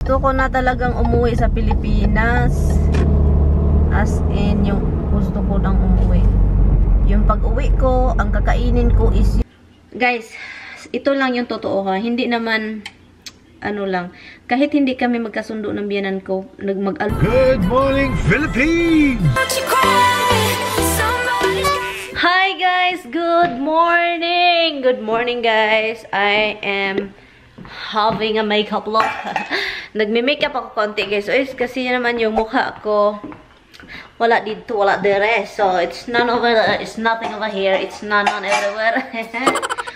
Gusto ko na talagang umuwi sa Pilipinas. As in, yung gusto ko nang umuwi. Yung pag-uwi ko, ang kakainin ko is... Guys, ito lang yung totoo ha. Hindi naman, ano lang. Kahit hindi kami magkasundo ng biyanan ko, Good morning, Philippines! Hi guys! Good morning! Good morning guys! I am having a makeup look. Nagme-makeup ako konti guys. So, kasi naman yung mukha ko wala dito, wala there. So, it's none over there. It's nothing over here. It's none everywhere.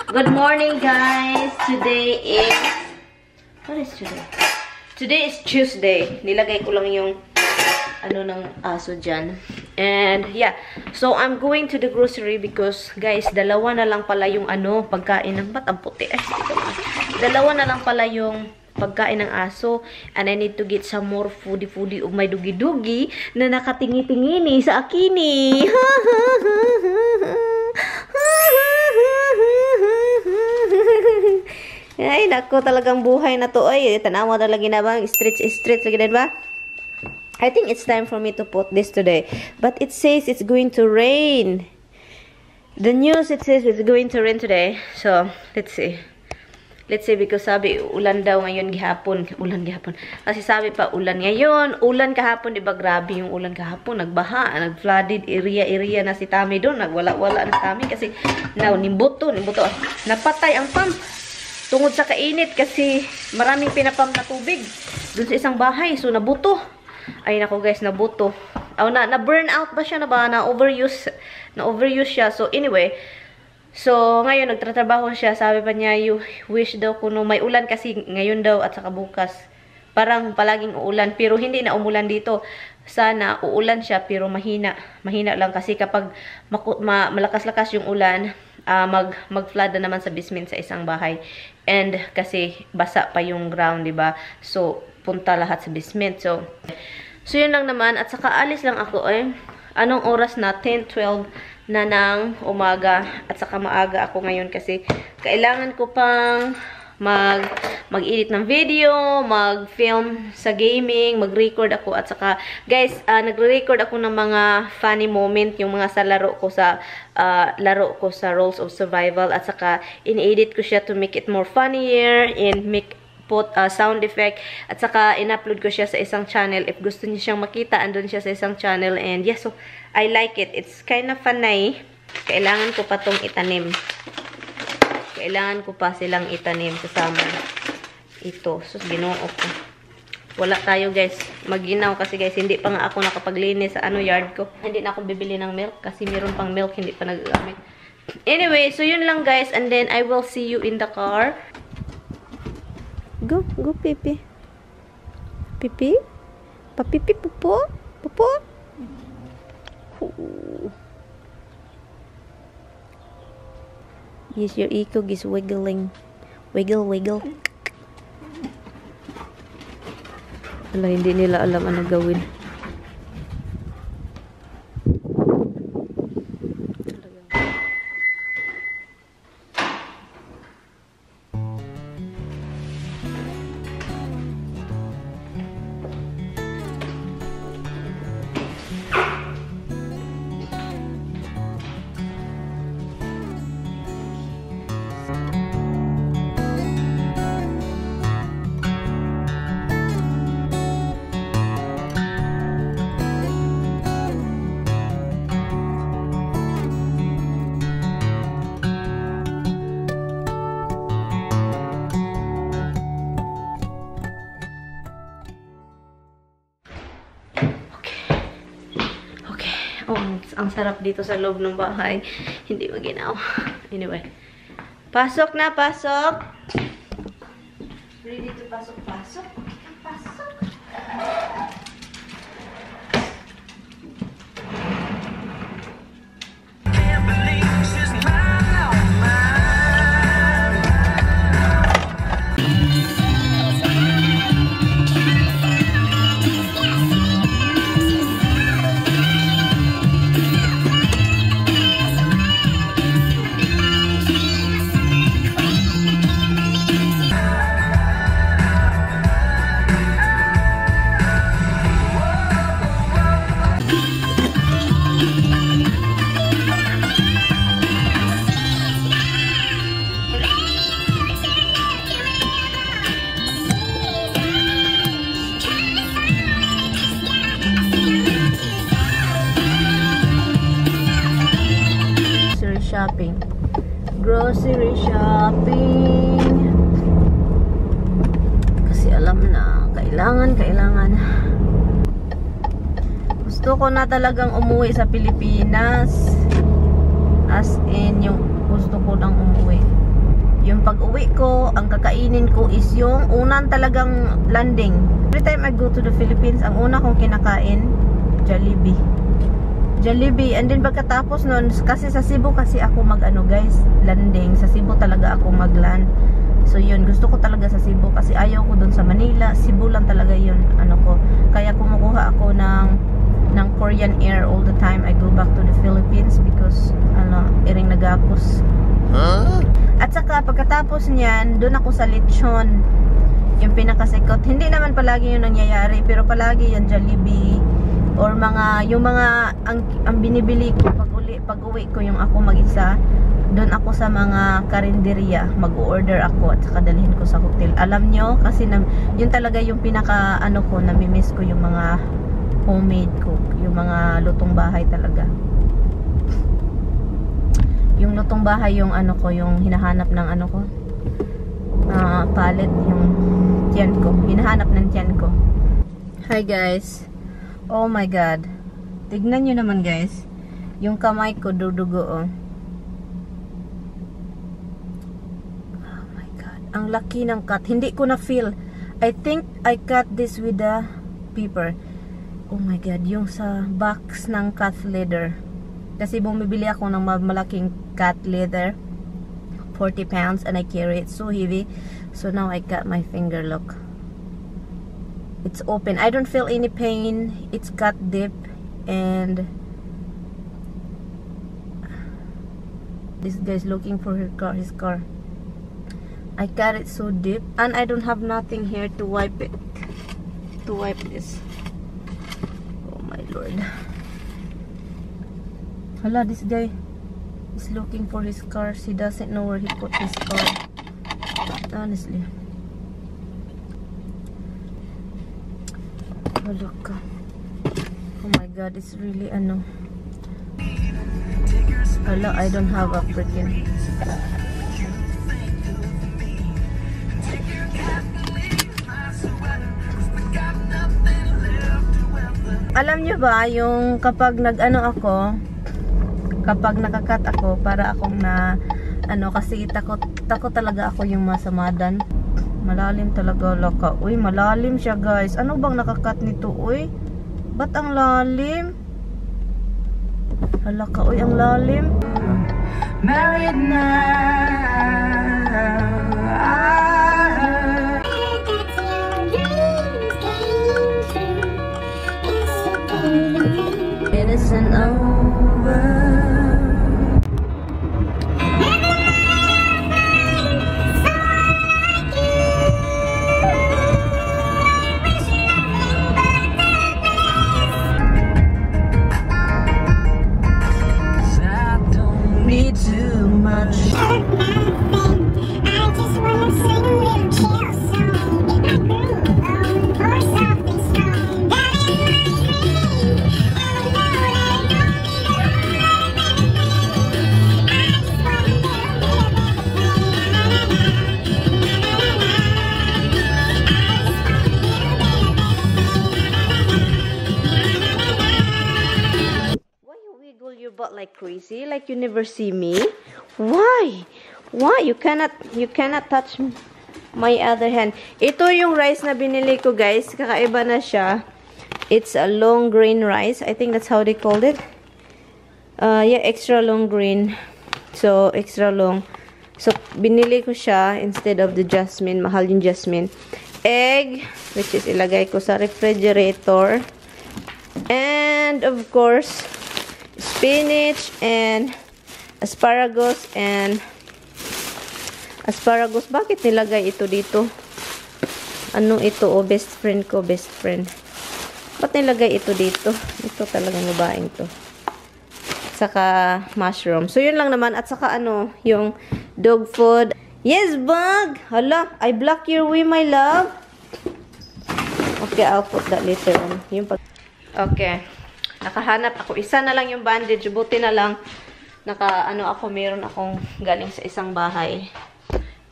Good morning guys! Today is... What is today? Today is Tuesday. Nilagay ko lang yung ano ng aso dyan. And yeah, so I'm going to the grocery because guys, dalawa na lang pala yung ano, pagkain ng batang puti. Dalawa na lang pala yung pagkain ng aso. And I need to get some more foodie of my dugi-dugi na nakatingi-tingini sa akini. Ay, nako, talagang buhay na to. Ay, tanawa talaga na ba? Stretch lagi din ba? I think it's time for me to put this today. But it says it's going to rain. The news, it says it's going to rain today. So, let's see. Let's see, because sabi, ulan daw ngayon gihapon. Ulan gihapon. Kasi sabi pa, ulan ngayon. Ulan kahapon, diba? Grabe yung ulan kahapon. Nagbaha, nag-flooded area na si Tami doon. Nagwala-wala na si Tami kasi nimbuto. Napatay ang pump. Tungod sa kainit kasi maraming pinapump na tubig doon sa isang bahay. So, nabuto. Ay, nako guys, nabuto. Na-burn out ba siya na ba? Na-overuse siya. So, anyway. So, ngayon, nagtatrabaho siya. Sabi pa niya, you wish daw kuno may ulan kasi ngayon daw at saka bukas. Parang palaging uulan. Pero hindi na umulan dito. Sana uulan siya pero mahina. Mahina lang kasi kapag malakas-lakas yung ulan, mag-flood na naman sa basement sa isang bahay. And kasi basa pa yung ground, 'di ba? So punta lahat sa basement. So yun lang naman at saka alis lang ako anong oras na 10:12 na ng umaga at saka maaga ako ngayon kasi kailangan ko pang mag-edit ng video, mag-film sa gaming, mag-record ako at saka guys, nagre-record ako ng mga funny moment yung mga sa laro ko sa Rules of Survival at saka in-edit ko siya to make it more funnier and put sound effect at saka in-upload ko siya sa isang channel. If gusto niyo siyang makita, andun siya sa isang channel and yes, so I like it. It's kind of funny. Kailangan ko pa tong itanim. Kailangan ko pa silang itanim kasama ito. So, ginoo ko. Wala tayo guys. Maginaw kasi guys, hindi pa nga ako nakapaglinis sa yard ko. Hindi na ako bibili ng milk kasi meron pang milk, hindi pa nagagamit. Anyway, so yun lang guys. And then, I will see you in the car. Go, Pipi. Pipi? Papipi, pupo? Pupo? Yes, your ikog is wiggling. Wiggle. Wala, hindi nila alam ano gawin. Ang sarap dito sa loob ng bahay. Hindi maginaw. Anyway. Pasok na, pasok. Ready to pasok. shopping. Kasi alam na, kailangan. Gusto ko na talagang umuwi sa Pilipinas. As in, yung gusto ko nang umuwi. Yung pag-uwi ko, ang kakainin ko is yung unang talagang landing. Every time I go to the Philippines, ang una kong kinakain, Jollibee. And then pagkatapos nun, kasi sa Cebu kasi ako guys, landing. Sa Cebu talaga ako mag-land. So yun, gusto ko talaga sa Cebu kasi ayaw ko dun sa Manila. Cebu lang talaga yun, ko. Kaya kumukuha ako ng Korean Air all the time. I go back to the Philippines because, iring nagapos. Huh? At saka, pagkatapos niyan, doon ako sa lechon. Yung pinakasikot. Hindi naman palagi yun nangyayari, pero palagi yung Jollibee. Or ang binibili ko pag uwi ko yung ako mag-isa. Doon ako sa mga karinderya. Mag-order ako at saka dalhin ko sa hotel. Alam nyo, kasi yun talaga yung pinaka, ko, namimiss ko yung mga homemade cook. Yung mga lutong bahay talaga. Yung lutong bahay, yung yung hinahanap ng ko, palette, yung tiyan ko, hinahanap ng tiyan ko. Hi guys, oh my god, tignan nyo naman guys, yung kamay ko dudugo, oh my god, ang laki ng cut, hindi ko na feel. I think I cut this with the paper. Oh my god, yung sa box ng cat leather. Kasi bumibili ako ng malaking cat leather, 40 pounds, and I carry it so heavy. So now I cut my finger, look. It's open. I don't feel any pain. It's cut deep, and this guy's looking for his car. I cut it so deep, and I don't have nothing here to wipe it. To wipe this. Oh my lord. Hala, this guy is looking for his car. He doesn't know where he put his car. Honestly. Oh, look. Oh my god, it's really Hala, I don't have a freaking... Alam nyo ba, yung kapag kapag nakakat ako, para akong kasi takot talaga ako yung masamadan. Malalim talaga, laka. Uy, malalim siya guys. Ano bang nakakat nito, uy? Ba't ang lalim? Halaka, uy, ang lalim. MaryAnn A. It isn't over. Like crazy, like you never see me. Why you cannot touch my other hand. Ito yung rice na binili ko guys, kakaiba na siya. It's a long grain rice, I think that's how they called it. Yeah, extra long grain, so extra long. So binili ko siya instead of the jasmine. Mahal yung jasmine. Egg, which is ilagay ko sa refrigerator, and of course spinach and asparagus. Bakit nilagay ito dito? Ano ito? Oh, best friend ko, best friend. Ba't nilagay ito dito? Ito talagang babaeng to. Saka mushroom. So yun lang naman. At saka yung dog food. Yes, bug! Hala, I block your way, my love. Okay, I'll put that later on. Okay. Nakahanap ako. Isa na lang yung bandage. Buti na lang meron akong galing sa isang bahay.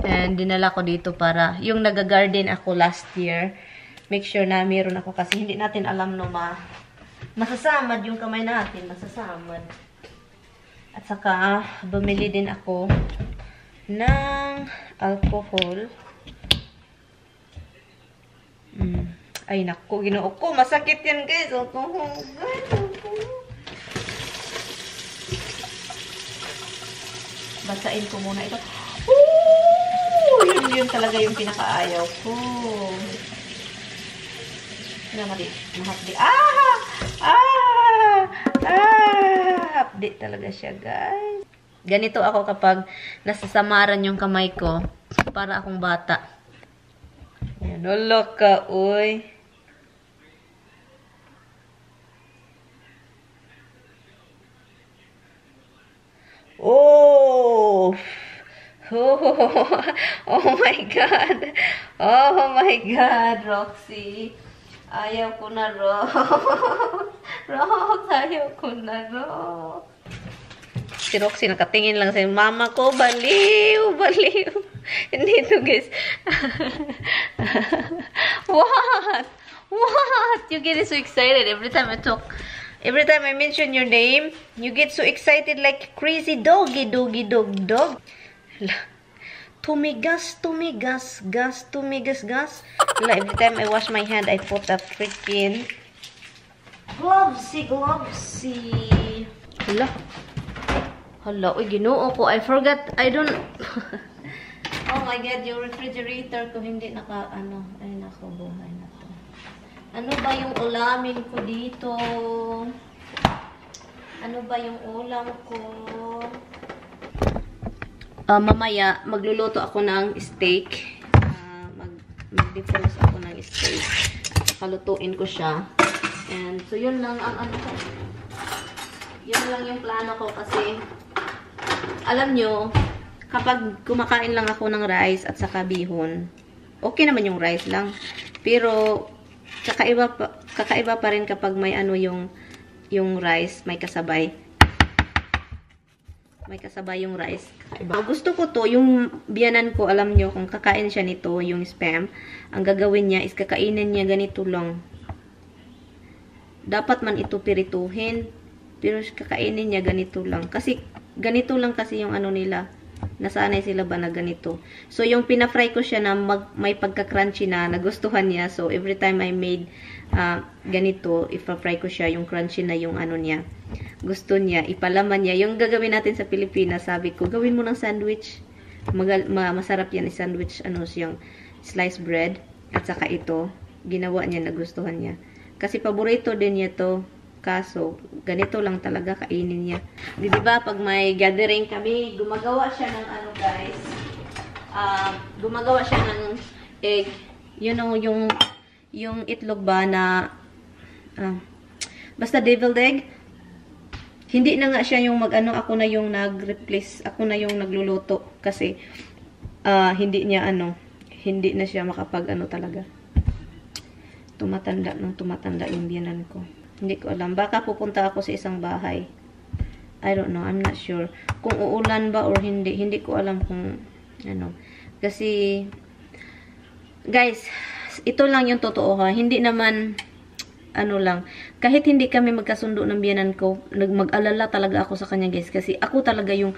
And dinala ko dito para, yung nag-garden ako last year, make sure na meron ako kasi hindi natin alam no masasamad yung kamay natin, masasamad. At saka, bumili din ako ng alcohol. Ay, naku, ginoo ko. Masakit yan, guys. Basain ko muna ito. Yun talaga yung pinakaayaw ko. Mahapdi. Hapdi talaga siya, guys. Ganito ako kapag nasasamaran yung kamay ko. Para akong bata. Yan, ulo ka, uy. Oh! Oh my God. Oh my God, Roxy. Ayaw ko na, Rox. Rox, ayaw ko na, Rox. Si Roxy nakatingin lang sa mama ko. Baliw, baliw. Hindi to, guys. What? What? You get so excited every time I talk. Every time I mention your name, you get so excited like crazy doggy, dog. Tumigas, gas. Every time I wash my hand, I put a freaking glovesy. Hala, uy, ginoo ko. I forgot, I don't... Oh my God, yung refrigerator ko hindi ay nako, buhay na to. Ano ba yung ulamin ko dito? Ano ba yung ulam ko? Mamaya, magluluto ako ng steak. Mag-defrost ako ng steak. Kalutuin ko siya. And, so yun lang ang ko. Yun lang yung plano ko kasi, alam nyo, kapag kumakain lang ako ng rice at saka bihon, okay naman yung rice lang. Pero, kakaiba pa rin kapag may yung rice, may kasabay. May kasabay yung rice. Kakaiba. Gusto ko to, yung biyanan ko, alam nyo, kung kakain siya nito, yung spam, ang gagawin niya is kakainin niya ganito lang. Dapat man ito pirituhin, pero kakainin niya ganito lang. Kasi, ganito lang kasi yung nila. Nasanay sila ba na ganito. So, yung pinafry ko siya na may pagka-crunchy na nagustuhan niya. So, every time I made ganito, ipa-fry ko siya, yung crunchy na yung niya. Gusto niya, ipalaman niya. Yung gagawin natin sa Pilipinas, sabi ko, gawin mo ng sandwich. Masarap yan, sandwich, siyang sliced bread. At saka ito, ginawa niya, nagustuhan niya. Kasi paborito din niya to. Kaso, ganito lang talaga kainin niya. Diba, pag may gathering kami, gumagawa siya ng guys. Gumagawa siya ng egg. You know, yung itlog ba na, basta deviled egg. Hindi na nga siya yung ako na yung nag-replace, ako na yung nagluluto. Kasi, hindi niya hindi na siya makapag talaga. Tumatanda yung biyanan ko. Hindi ko alam. Baka pupunta ako sa isang bahay. I don't know. I'm not sure. Kung uulan ba or hindi. Hindi ko alam kung Kasi, guys, ito lang yung totoo ha. Hindi naman, lang. Kahit hindi kami magkasundo ng biyanan ko, mag-alala talaga ako sa kanya, guys. Kasi ako talaga yung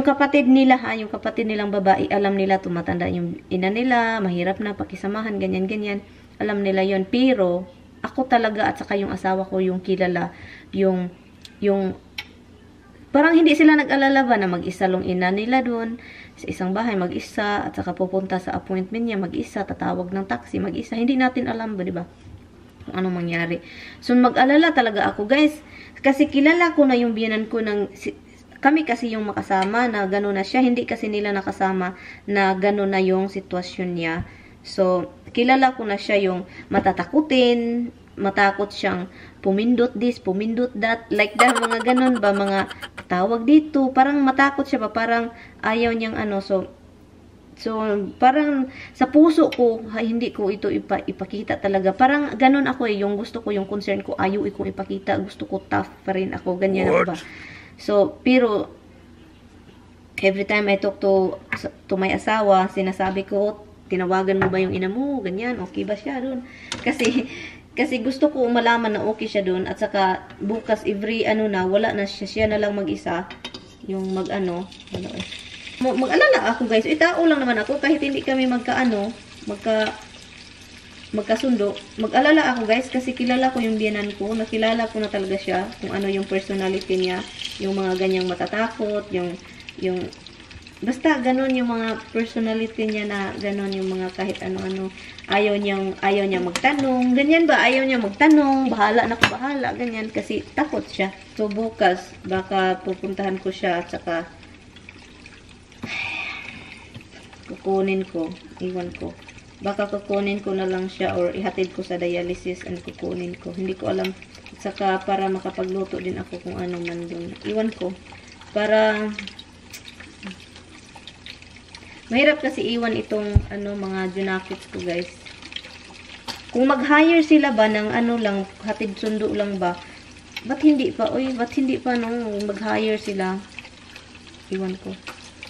kapatid nila ha. Yung kapatid nilang babae, alam nila, tumatanda yung ina nila, mahirap na pakisamahan, ganyan. Alam nila yon. Pero, ako talaga at saka yung asawa ko yung kilala, yung parang hindi sila nag-alala ba na mag-isa long ina nila doon sa isang bahay, mag-isa, at saka pupunta sa appointment niya, mag-isa, tatawag ng taxi, mag-isa. Hindi natin alam ba, diba? Kung anong mangyari. So, mag-alala talaga ako, guys. Kasi kilala ko na yung biyanan ko kami kasi yung makasama na gano'n na siya. Hindi kasi nila nakasama na gano'n na yung sitwasyon niya. So, kilala ko na siya yung matatakutin, matakot siyang pumindot this, pumindot that, like that, mga ganun ba, mga tawag dito, parang matakot siya ba, parang ayaw niyang so parang sa puso ko, hindi ko ito ipakita talaga, parang ganun ako yung gusto ko, yung concern ko, ayaw ikong ipakita, gusto ko tough pa rin ako, ganyan ako ba. So, pero, every time I talk to my asawa, sinasabi ko, tinawagan mo ba yung ina mo? Ganyan, okay ba siya doon? Kasi gusto ko malaman na okay siya doon. At saka, bukas, every wala na siya na lang mag-isa. Yung mag-alala ako guys. Tao lang naman ako, kahit hindi kami magkasundo. Mag-alala ako guys, kasi kilala ko yung biyanan ko. Nakilala ko na talaga siya, kung ano yung personality niya. Yung mga ganyang matatakot, yung basta ganon yung mga personality niya na ganon yung mga kahit ano-ano. Ayaw niya magtanong. Ganyan ba? Ayaw niya magtanong. Bahala na ko, bahala. Ganyan. Kasi takot siya. So, bukas, baka pupuntahan ko siya at saka kukunin ko. Iwan ko. Baka kukunin ko na lang siya or ihatid ko sa dialysis and kukunin ko. Hindi ko alam. At saka para makapagluto din ako kung ano man doon. Iwan ko. Para mahirap kasi iwan itong mga junakits ko guys. Kung mag-hire sila ba ng lang, hatid sundo lang ba? Ba't hindi pa? Ba't hindi pa nung mag-hire sila? Iwan ko.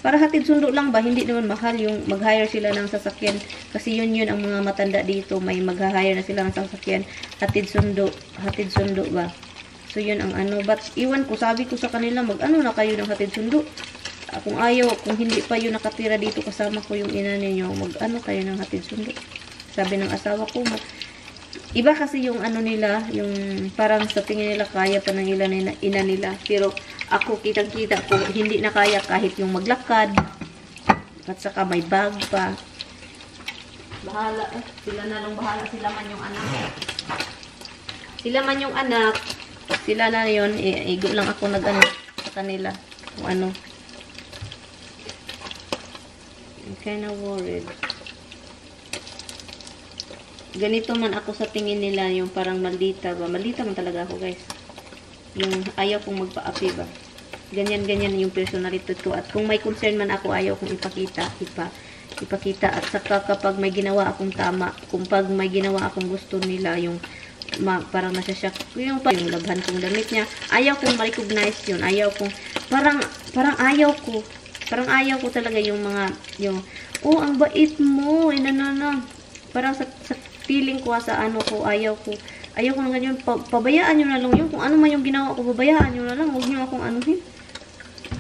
Para hatid sundo lang ba? Hindi naman mahal yung mag-hire sila ng sasakyan. Kasi yun ang mga matanda dito. May mag-hire na sila ng sasakyan. Hatid sundo ba? So yun ang But iwan ko, sabi ko sa kanila, na kayo ng hatid sundo. Kung ayaw, kung hindi pa yun nakatira dito kasama ko yung ina ninyo, kayo ng hatid sundo. Sabi ng asawa ko, iba kasi yung nila, yung parang sa tingin nila kaya pa ng ina nila. Pero ako, kitang-kita ko, hindi na kaya kahit yung maglakad. At saka may bag pa. Bahala, sila na lang bahala, sila man yung anak. Sila man yung anak, sila na yun, igo lang ako sa kanila. Kung I'm kinda worried. Ganito man ako sa tingin nila, yung parang maldita ba? Maldita man talaga ako, guys. Yung ayaw kong magpa-api ba? Ganyan yung personality ko. At kung may concern man ako, ayaw kong ipakita. At saka kapag may ginawa akong tama, kung pag may ginawa akong gusto nila, yung parang nasasyak, yung labhan kong damit niya, ayaw kong ma-recognize yun. Ayaw kong, parang ayaw ko. Parang ayaw ko talaga yung mga, ang bait mo, parang sa feeling ko sa ko, ayaw ko ng ganyan, pabayaan nyo na lang yun, kung ano man yung ginawa ko, pabayaan nyo na lang, huwag nyo akong anuhin.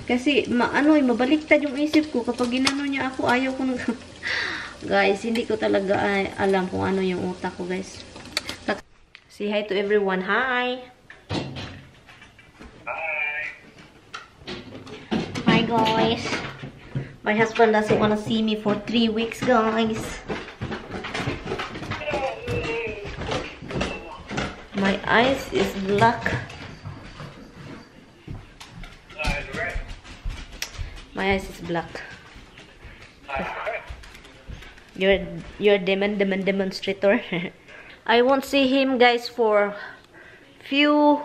Kasi, mabaliktad yung isip ko, kapag ginano niya ako, ayaw ko ng, guys, hindi ko talaga alam kung ano yung utak ko, guys. Say hi to everyone, hi! Hi guys, my husband doesn't want to see me for 3 weeks, guys. My eyes is black. My eyes is black. You're demonstrator. I won't see him, guys, for few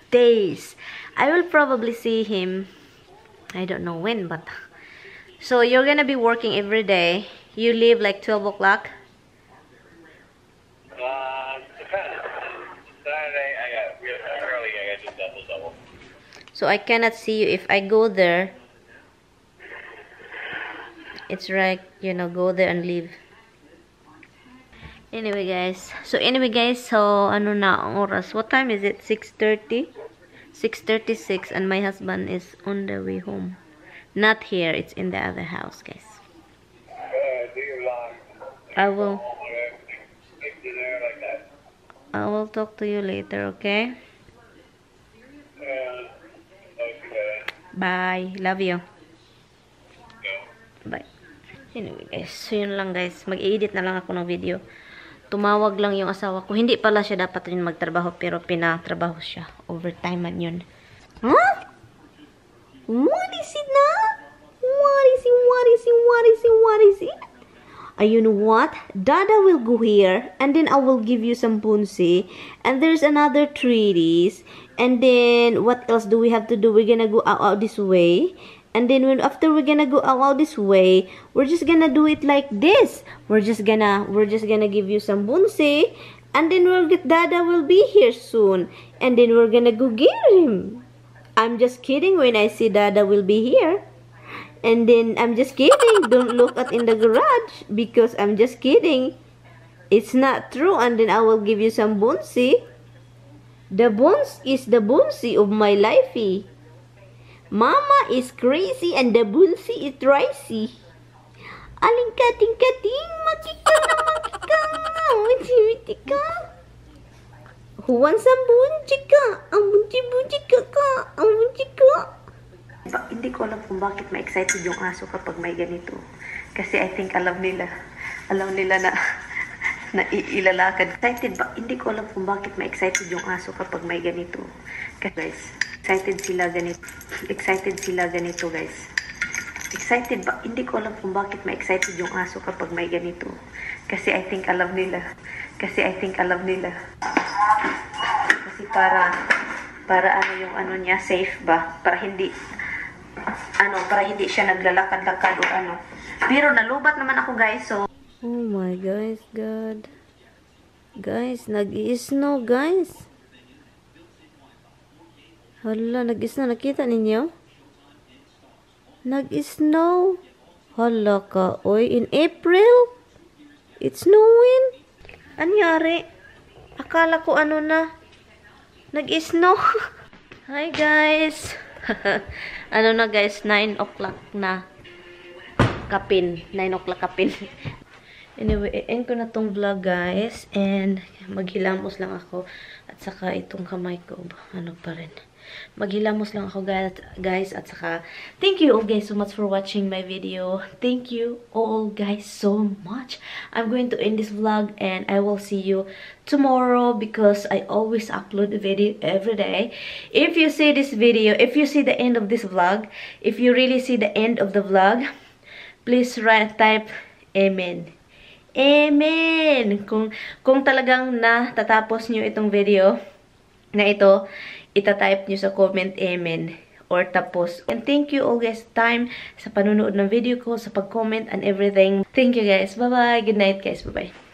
days. I will probably see him. I don't know when, but so you're gonna be working every day. You leave like 12 o'clock. Depends. Saturday I got early. I got just double. So I cannot see you if I go there. It's right, go there and leave. Anyway, guys. So ano na ang oras? What time is it? 6:30. 6:36, and my husband is on the way home. Not here, it's in the other house, guys. Do your lawn. I will talk to you later, okay? Bye. Love you. Bye. Anyway, guys. So, yun lang, guys. Mag-edit na lang ako ng video. Tumawag lang yung asawa ko. Hindi pala siya dapat rin magtrabaho, pero pinatrabaho siya. Overtime man yun. Huh? What is it now? What is it? You know what? Dada will go here, and then I will give you some punsi, and there's another treaties, and then what else do we have to do? We're gonna go out this way. And then after we're gonna go out this way, we're just gonna do it like this. We're just gonna give you some bunsi, and then Dada will be here soon, and then we're gonna go get him. I'm just kidding when I say Dada will be here. And then, I'm just kidding. Don't look at in the garage because I'm just kidding. It's not true. And then I will give you some bouncy. The bones is the bouncy of my lifey. Mama is crazy and the bouncy is ricey. Aling kating-kating, makika na makika. Matimiti-ka. Who wants some bunchika? Ang bunchi-bunchika ka. Ang bunchika. Hindi ko alam kung bakit ma-excited yung aso kapag may ganito. Kasi I think alam nila na ilalakad. Excited ba? Hindi ko alam kung bakit ma-excited yung aso kapag may ganito. Kasi guys, excited sila ganito guys. Excited ba? Hindi ko alam kung bakit ma-excited yung aso kapag may ganito. Kasi I think alam nila. Kasi para ano yung ano niya, safe ba? Para hindi siya naglalakad-lakad o ano. Pero nalubat naman ako guys, so oh my guys, God. Guys, nag-i-snow guys. Hala, nag-i-snow. Nakita ninyo? Nag-i-snow. Hala ka, oy. In April? It's snowing. Anyari? Akala ko ano na. Nag-i-snow. Hi guys. Ano na guys, 9 o'clock na. Kapin. 9 o'clock kapin. Anyway, end ko na tong vlog guys. And maghilamos lang ako. At saka itong kamay ko. Ano pa rin. Maghilamos lang ako guys. At saka, thank you all guys so much for watching my video. Thank you all guys so much. I'm going to end this vlog and I will see you tomorrow because I always upload a video every day. If you see this video, if you see the end of this vlog, if you really see the end of the vlog, please type Amen. Amen! Kung talagang natatapos nyo itong video na ito, itatype nyo sa comment Amen or tapos. And thank you all guys time sa panunood ng video ko, sa pag-comment and everything. Thank you guys. Bye-bye. Good night guys. Bye-bye.